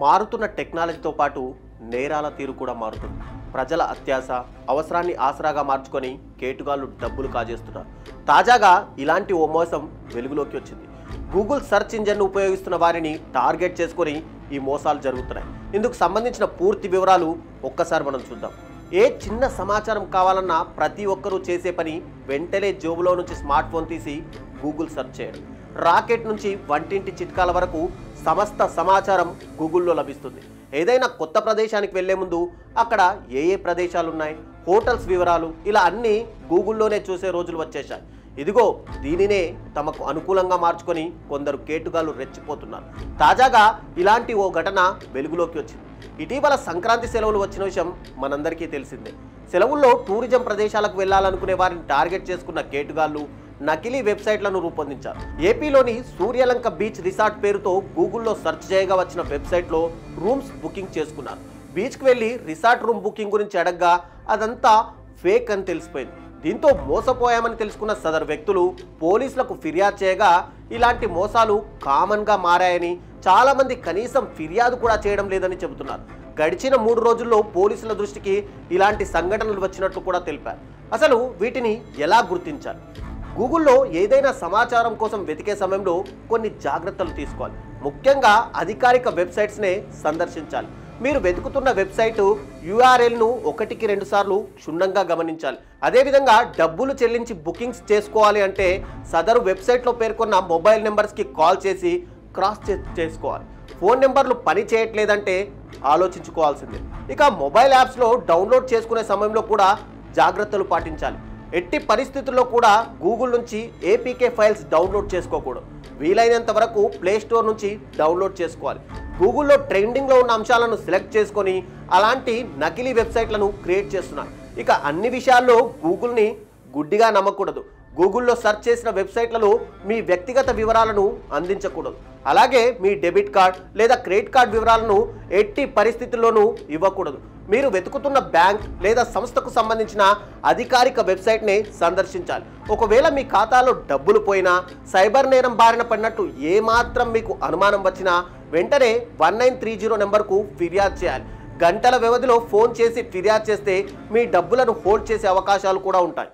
మారుతున్న టెక్నాలజీతో పాటు నేరాల తీరు కూడా మారుతుంది. ప్రజల అత్యాశ, అవసరాన్ని ఆసరాగా మార్చుకొని కేటుగాళ్లు డబ్బులు కాజేస్తున్నారు. తాజాగా ఇలాంటి ఓ మోసం వెలుగులోకి వచ్చింది. గూగుల్ సెర్చ్ ఇంజన్ను ఉపయోగిస్తున్న వారిని టార్గెట్ చేసుకొని ఈ మోసాలు జరుగుతున్నాయి. ఇందుకు సంబంధించిన పూర్తి వివరాలు ఒక్కసారి మనం చూద్దాం. ఏ చిన్న సమాచారం కావాలన్నా ప్రతి ఒక్కరూ చేసే పని వెంటనే జేబులో నుంచి స్మార్ట్ ఫోన్ తీసి గూగుల్ సెర్చ్ చేయడం. రాకెట్ నుంచి వంటింటి చిట్కాల వరకు సమస్త సమాచారం గూగుల్లో లభిస్తుంది. ఏదైనా కొత్త ప్రదేశానికి వెళ్లే ముందు అక్కడ ఏ ప్రదేశాలు ఉన్నాయి, హోటల్స్ వివరాలు, ఇలా అన్నీ గూగుల్లోనే చూసే రోజులు వచ్చేశాయి. ఇదిగో దీనినే తమకు అనుకూలంగా మార్చుకొని కొందరు కేటుగాళ్లు రెచ్చిపోతున్నారు. తాజాగా ఇలాంటి ఓ ఘటన వెలుగులోకి వచ్చింది. ఇటీవల సంక్రాంతి సెలవులు వచ్చిన విషయం మనందరికీ తెలిసిందే. సెలవుల్లో టూరిజం ప్రదేశాలకు వెళ్లాలనుకునే వారిని టార్గెట్ చేసుకున్న కేటుగాళ్లు నకిలీ వెబ్సైట్లను రూపొందించారు. ఏపీలోని సూర్యలంక బీచ్ రిసార్ట్ పేరుతో గూగుల్లో సెర్చ్ చేయగా వచ్చిన వెబ్సైట్లో రూమ్స్ బుకింగ్ చేసుకున్నారు. బీచ్కి వెళ్లి రిసార్ట్ రూమ్ బుకింగ్ గురించి అడగ్గా అదంతా ఫేక్ అని తెలిసిపోయింది. దీంతో మోసపోయామని తెలుసుకున్న సదరు వ్యక్తులు పోలీసులకు ఫిర్యాదు చేయగా ఇలాంటి మోసాలు కామన్గా మారాయని, చాలా మంది కనీసం ఫిర్యాదు కూడా చేయడం లేదని చెబుతున్నారు. గడిచిన 3 రోజుల్లో పోలీసుల దృష్టికి ఇలాంటి సంఘటనలు వచ్చినట్లు కూడా తెలిపారు. అసలు వీటిని ఎలా గుర్తించాలి? గూగుల్లో ఏదైనా సమాచారం కోసం వెతికే సమయంలో కొన్ని జాగ్రత్తలు తీసుకోవాలి. ముఖ్యంగా అధికారిక వెబ్సైట్స్నే సందర్శించాలి. మీరు వెతుకుతున్న వెబ్సైటు URLను 1కి 2 సార్లు క్షుణ్ణంగా గమనించాలి. అదేవిధంగా డబ్బులు చెల్లించి బుకింగ్స్ చేసుకోవాలి అంటే సదరు వెబ్సైట్లో పేర్కొన్న మొబైల్ నెంబర్స్కి కాల్ చేసి క్రాస్ చెక్ చేసుకోవాలి. ఫోన్ నెంబర్లు పని చేయట్లేదంటే ఆలోచించుకోవాల్సిందే. ఇక మొబైల్ యాప్స్లో డౌన్లోడ్ చేసుకునే సమయంలో కూడా జాగ్రత్తలు పాటించాలి. ఎట్టి పరిస్థితుల్లో కూడా గూగుల్ నుంచి APK ఫైల్స్ డౌన్లోడ్ చేసుకోకూడదు. వీలైనంత వరకు ప్లే స్టోర్ నుంచి డౌన్లోడ్ చేసుకోవాలి. గూగుల్లో ట్రెండింగ్లో ఉన్న అంశాలను సెలెక్ట్ చేసుకొని అలాంటి నకిలీ వెబ్సైట్లను క్రియేట్ చేస్తున్నారు. ఇక అన్ని విషయాల్లో గూగుల్ని గుడ్డిగా నమ్మకూడదు. గూగుల్లో సెర్చ్ చేసిన వెబ్సైట్లలో మీ వ్యక్తిగత వివరాలను అందించకూడదు. అలాగే మీ డెబిట్ కార్డ్ లేదా క్రెడిట్ కార్డ్ వివరాలను ఎట్టి పరిస్థితుల్లోనూ ఇవ్వకూడదు. మీరు వెతుకుతున్న బ్యాంక్ లేదా సంస్థకు సంబంధించిన అధికారిక వెబ్సైట్ని సందర్శించాలి. ఒకవేళ మీ ఖాతాలో డబ్బులు పోయినా, సైబర్ నేరం బారిన పడినట్టు ఏమాత్రం మీకు అనుమానం వచ్చినా వెంటనే 1930 నెంబర్కు ఫిర్యాదు చేయాలి. గంటల వ్యవధిలో ఫోన్ చేసి ఫిర్యాదు చేస్తే మీ డబ్బులను హోల్డ్ చేసే అవకాశాలు కూడా ఉంటాయి.